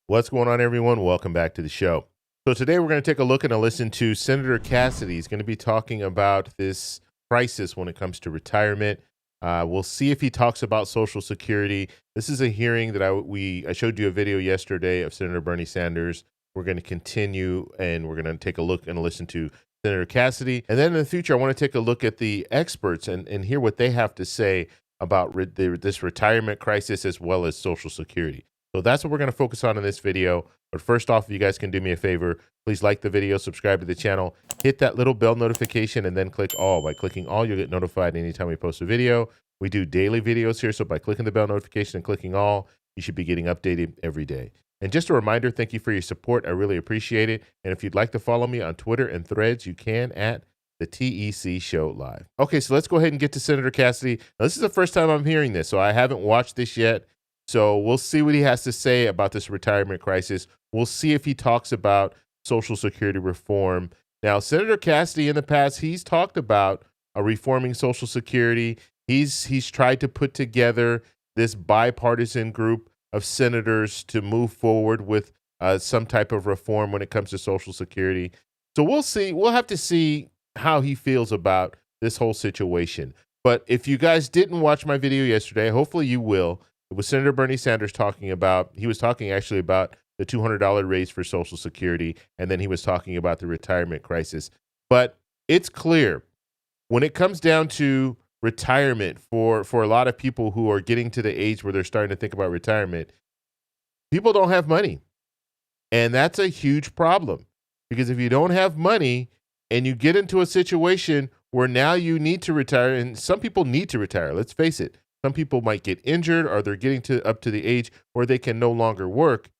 What's going on, everyone? Welcome back to the show. So today we're going to take a look and a listen to Senator Cassidy. He's going to be talking about this crisis when it comes to retirement. We'll see if he talks about Social Security. This is a hearing that I showed you a video yesterday of Senator Bernie Sanders. We're going to continue and we're going to take a look and listen to Senator Cassidy. And then in the future, I want to take a look at the experts and hear what they have to say about this retirement crisis as well as Social Security. So that's what we're going to focus on in this video. But first off, if you guys can do me a favor, please like the video, subscribe to the channel, hit that little bell notification, and then click all. By clicking all, you'll get notified anytime we post a video. We do daily videos here, so by clicking the bell notification and clicking all, you should be getting updated every day. And just a reminder, thank you for your support. I really appreciate it. And if you'd like to follow me on Twitter and Threads, you can at the TEC Show Live. Okay, so let's go ahead and get to Senator Cassidy. Now, this is the first time I'm hearing this, so I haven't watched this yet. So we'll see what he has to say about this retirement crisis. We'll see if he talks about Social Security reform. Now, Senator Cassidy in the past, he's talked about reforming Social Security. He's tried to put together this bipartisan group of senators to move forward with some type of reform when it comes to Social Security. So we'll see. We'll have to see how he feels about this whole situation. But if you guys didn't watch my video yesterday, hopefully you will. It was Senator Bernie Sanders he was talking actually about the $200 raise for Social Security, and then he was talking about the retirement crisis. But it's clear when it comes down to retirement for a lot of people who are getting to the age where they're starting to think about retirement, people don't have money. And that's a huge problem, because if you don't have money and you get into a situation where now you need to retire, and some people need to retire, let's face it. Some people might get injured or they're getting up to the age where they can no longer work.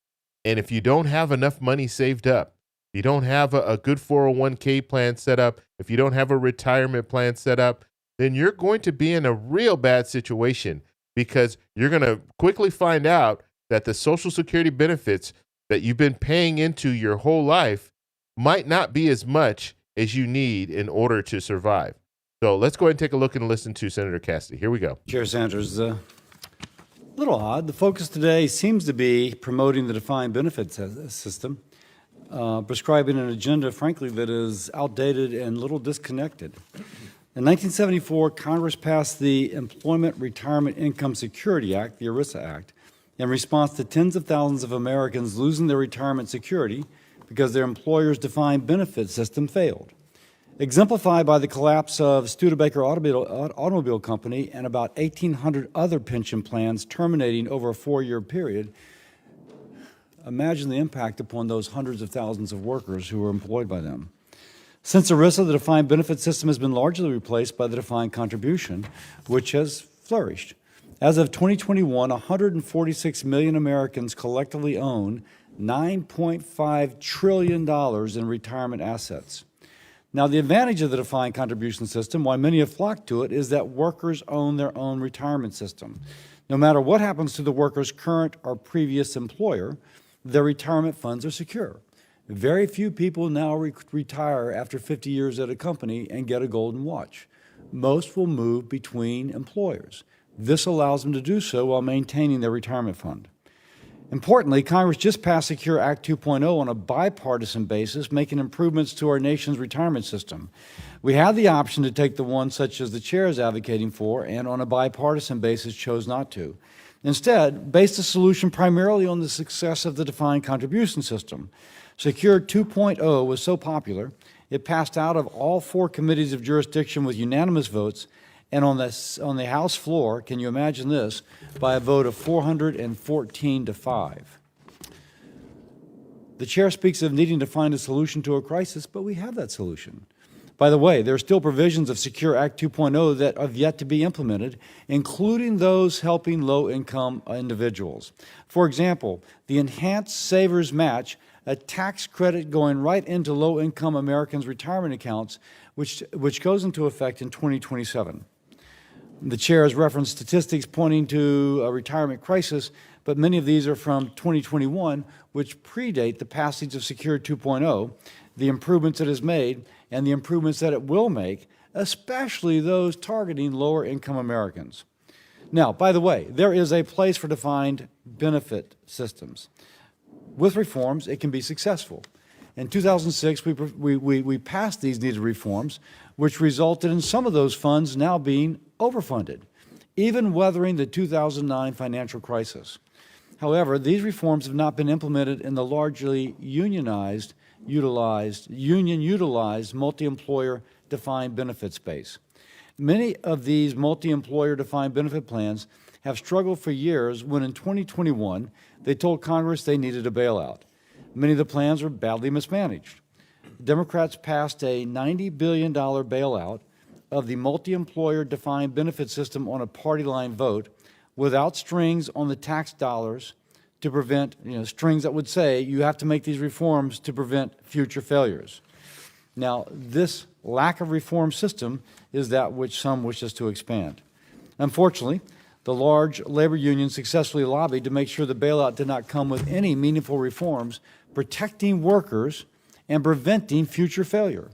And if you don't have enough money saved up, you don't have a good 401k plan set up, if you don't have a retirement plan set up, then you're going to be in a real bad situation, because you're going to quickly find out that the Social Security benefits that you've been paying into your whole life might not be as much as you need in order to survive. So let's go ahead and take a look and listen to Senator Cassidy. Here we go. Chair Sanders, a little odd. The focus today seems to be promoting the defined benefits system, prescribing an agenda, frankly, that is outdated and little disconnected. In 1974, Congress passed the Employment Retirement Income Security Act, the ERISA Act, in response to tens of thousands of Americans losing their retirement security because their employer's defined benefit system failed. Exemplified by the collapse of Studebaker Automobile Company and about 1,800 other pension plans terminating over a 4-year period, imagine the impact upon those hundreds of thousands of workers who were employed by them. Since ERISA, the defined benefit system has been largely replaced by the defined contribution, which has flourished. As of 2021, 146 million Americans collectively own $9.5 trillion in retirement assets. Now, the advantage of the defined contribution system, why many have flocked to it, is that workers own their own retirement system. No matter what happens to the worker's current or previous employer, their retirement funds are secure. Very few people now retire after 50 years at a company and get a golden watch. Most will move between employers. This allows them to do so while maintaining their retirement fund. Importantly, Congress just passed Secure Act 2.0 on a bipartisan basis, making improvements to our nation's retirement system. We had the option to take the one such as the chair is advocating for, and on a bipartisan basis chose not to. Instead, based the solution primarily on the success of the defined contribution system. Secure 2.0 was so popular, it passed out of all 4 committees of jurisdiction with unanimous votes, and on the House floor, can you imagine this, by a vote of 414 to 5. The chair speaks of needing to find a solution to a crisis, but we have that solution. By the way, there are still provisions of Secure Act 2.0 that have yet to be implemented, including those helping low-income individuals. For example, the Enhanced Savers Match, a tax credit going right into low-income Americans' retirement accounts, which goes into effect in 2027. The chair has referenced statistics pointing to a retirement crisis, but many of these are from 2021, which predate the passage of Secure 2.0, the improvements it has made, and the improvements that it will make, especially those targeting lower-income Americans. Now, by the way, there is a place for defined benefit systems. with reforms, it can be successful. In 2006, we passed these needed reforms, which resulted in some of those funds now being overfunded, even weathering the 2009 financial crisis. However, these reforms have not been implemented in the largely union-utilized multi-employer defined benefit space. Many of these multi-employer defined benefit plans have struggled for years when in 2021 they told Congress they needed a bailout. Many of the plans were badly mismanaged. Democrats passed a $90 billion bailout of the multi-employer defined benefit system on a party line vote without strings on the tax dollars to prevent, strings that would say you have to make these reforms to prevent future failures. Now, this lack of reform system is that which some wish us to expand. Unfortunately, the large labor union successfully lobbied to make sure the bailout did not come with any meaningful reforms protecting workers and preventing future failure.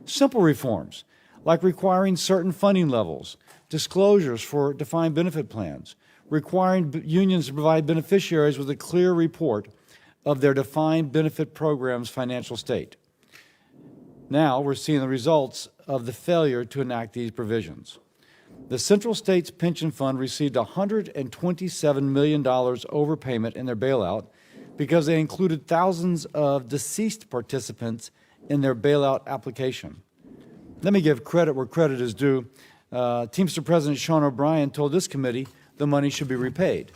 Simple reforms, like requiring certain funding levels, disclosures for defined benefit plans, requiring unions to provide beneficiaries with a clear report of their defined benefit program's financial state. Now we're seeing the results of the failure to enact these provisions. The Central States Pension Fund received $127 million overpayment in their bailout because they included thousands of deceased participants in their bailout application. Let me give credit where credit is due. Teamster President Sean O'Brien told this committee the money should be repaid.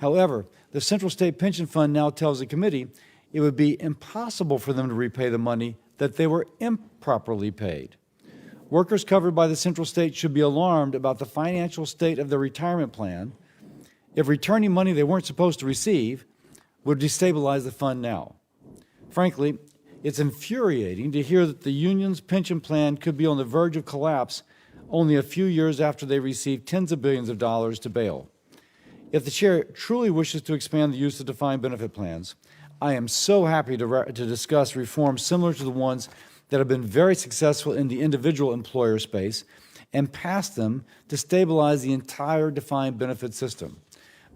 However, the Central State Pension Fund now tells the committee it would be impossible for them to repay the money that they were improperly paid. Workers covered by the Central State should be alarmed about the financial state of their retirement plan if returning money they weren't supposed to receive would destabilize the fund now. Frankly, it's infuriating to hear that the union's pension plan could be on the verge of collapse only a few years after they received tens of billions of dollars to bail. If the chair truly wishes to expand the use of defined benefit plans, I am so happy to discuss reforms similar to the ones that have been very successful in the individual employer space and pass them to stabilize the entire defined benefit system.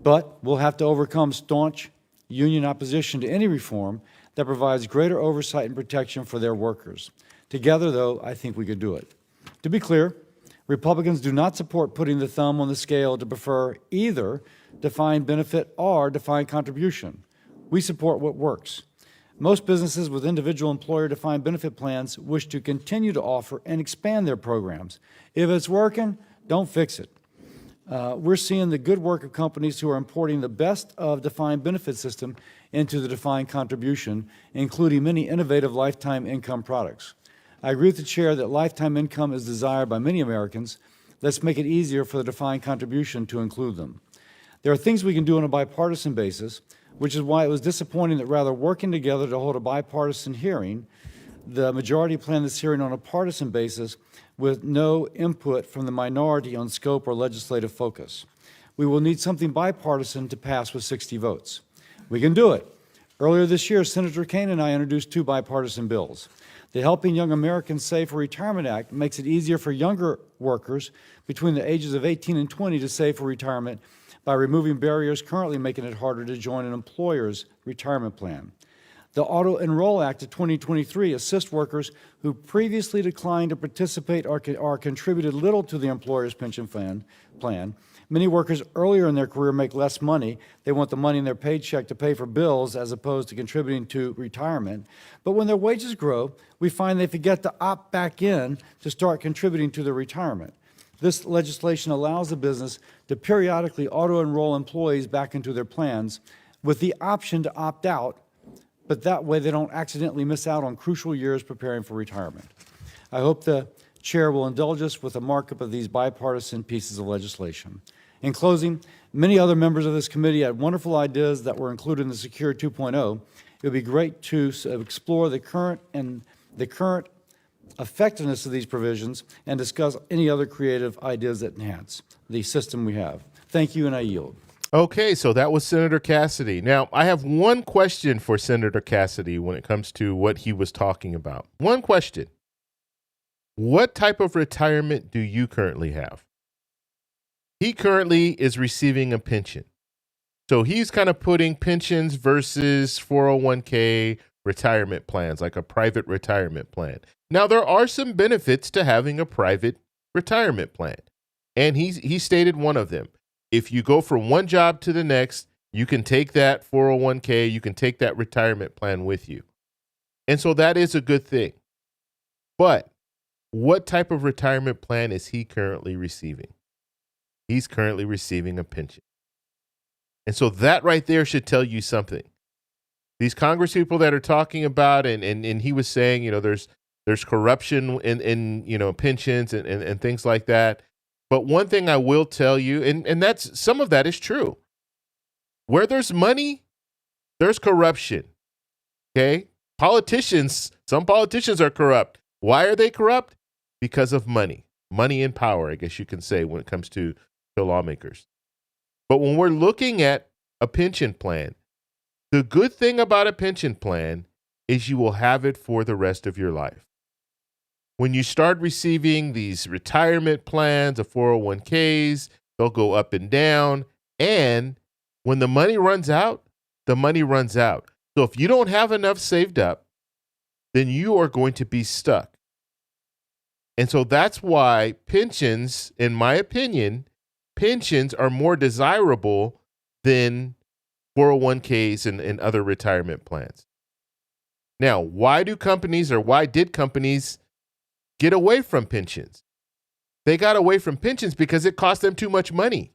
But we'll have to overcome staunch union opposition to any reform that provides greater oversight and protection for their workers. Together, though, I think we could do it. To be clear, Republicans do not support putting the thumb on the scale to prefer either defined benefit or defined contribution. We support what works. Most businesses with individual employer defined benefit plans wish to continue to offer and expand their programs. If it's working, don't fix it. We're seeing the good work of companies who are importing the best of defined benefit system into the defined contribution, including many innovative lifetime income products. I agree with the chair that lifetime income is desired by many Americans. Let's make it easier for the defined contribution to include them. There are things we can do on a bipartisan basis, which is why it was disappointing that rather working together to hold a bipartisan hearing, the majority planned this hearing on a partisan basis with no input from the minority on scope or legislative focus. We will need something bipartisan to pass with 60 votes. We can do it. Earlier this year, Senator Kaine and I introduced two bipartisan bills. The Helping Young Americans Save for Retirement Act makes it easier for younger workers between the ages of 18 and 20 to save for retirement by removing barriers currently making it harder to join an employer's retirement plan. The Auto Enroll Act of 2023 assists workers who previously declined to participate or contributed little to the employer's pension plan. Many workers earlier in their career make less money. They want the money in their paycheck to pay for bills as opposed to contributing to retirement. But when their wages grow, we find they forget to opt back in to start contributing to their retirement. This legislation allows the business to periodically auto-enroll employees back into their plans with the option to opt out, but that way they don't accidentally miss out on crucial years preparing for retirement. I hope the chair will indulge us with a markup of these bipartisan pieces of legislation. In closing, many other members of this committee had wonderful ideas that were included in the Secure 2.0. It would be great to explore the current effectiveness of these provisions and discuss any other creative ideas that enhance the system we have. Thank you, and I yield. Okay, so that was Senator Cassidy. Now, I have one question for Senator Cassidy when it comes to what he was talking about. One question. What type of retirement do you currently have? He currently is receiving a pension. So he's kind of putting pensions versus 401k retirement plans, like a private retirement plan. Now, there are some benefits to having a private retirement plan. And he stated one of them. If you go from one job to the next, you can take that 401k, you can take that retirement plan with you. And so that is a good thing. But what type of retirement plan is he currently receiving? He's currently receiving a pension. And so that right there should tell you something. These Congress people that are talking about, and he was saying, there's corruption in pensions and things like that. But one thing I will tell you, and that's some of that is true. Where there's money, there's corruption. Okay? Some politicians are corrupt. Why are they corrupt? Because of money. Money and power, I guess you can say, when it comes to lawmakers. But when we're looking at a pension plan, the good thing about a pension plan is you will have it for the rest of your life. When you start receiving these retirement plans, the 401ks, they'll go up and down. And when the money runs out, the money runs out. So if you don't have enough saved up, then you are going to be stuck. And so that's why pensions, in my opinion, pensions are more desirable than 401ks and other retirement plans. Now, why did companies get away from pensions? They got away from pensions because it cost them too much money.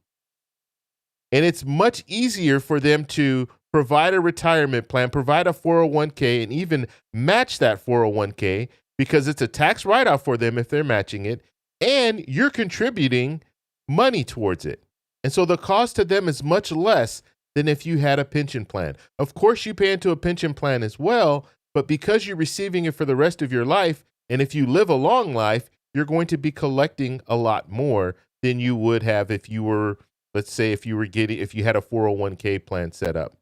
And it's much easier for them to provide a retirement plan, provide a 401k, and even match that 401k because it's a tax write-off for them if they're matching it, and you're contributing money towards it. And so the cost to them is much less than if you had a pension plan. Of course, you pay into a pension plan as well, but because you're receiving it for the rest of your life, and if you live a long life, you're going to be collecting a lot more than you would have if you were, let's say, if you had a 401k plan set up.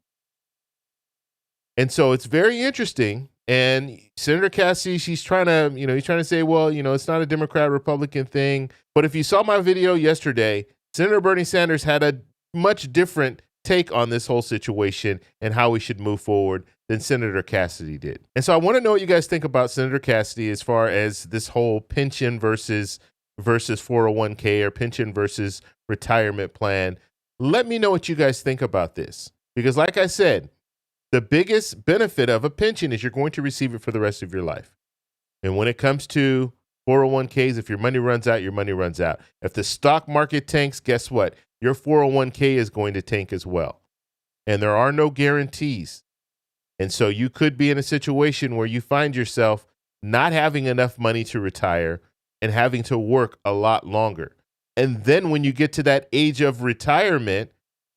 And so it's very interesting. And Senator Cassidy, he's trying to say, well, it's not a Democrat-Republican thing. But if you saw my video yesterday, Senator Bernie Sanders had a much different take on this whole situation and how we should move forward than Senator Cassidy did. And so I want to know what you guys think about Senator Cassidy as far as this whole pension versus 401k or pension versus retirement plan. Let me know what you guys think about this. Because like I said, the biggest benefit of a pension is you're going to receive it for the rest of your life. And when it comes to 401ks, if your money runs out, your money runs out. If the stock market tanks, guess what? Your 401k is going to tank as well. And there are no guarantees. And so you could be in a situation where you find yourself not having enough money to retire and having to work a lot longer. And then when you get to that age of retirement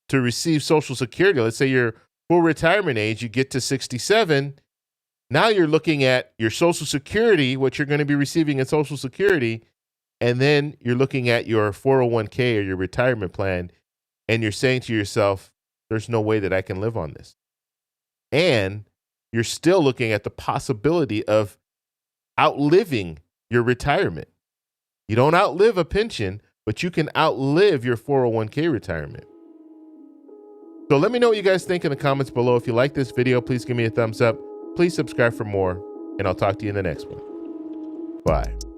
to receive Social Security, let's say your full retirement age, you get to 67. Now you're looking at your Social Security, what you're going to be receiving in Social Security, and then you're looking at your 401k or your retirement plan, and you're saying to yourself, there's no way that I can live on this. And you're still looking at the possibility of outliving your retirement. You don't outlive a pension, but you can outlive your 401k retirement. So let me know what you guys think in the comments below. If you like this video, please give me a thumbs up. Please subscribe for more, and I'll talk to you in the next one. Bye.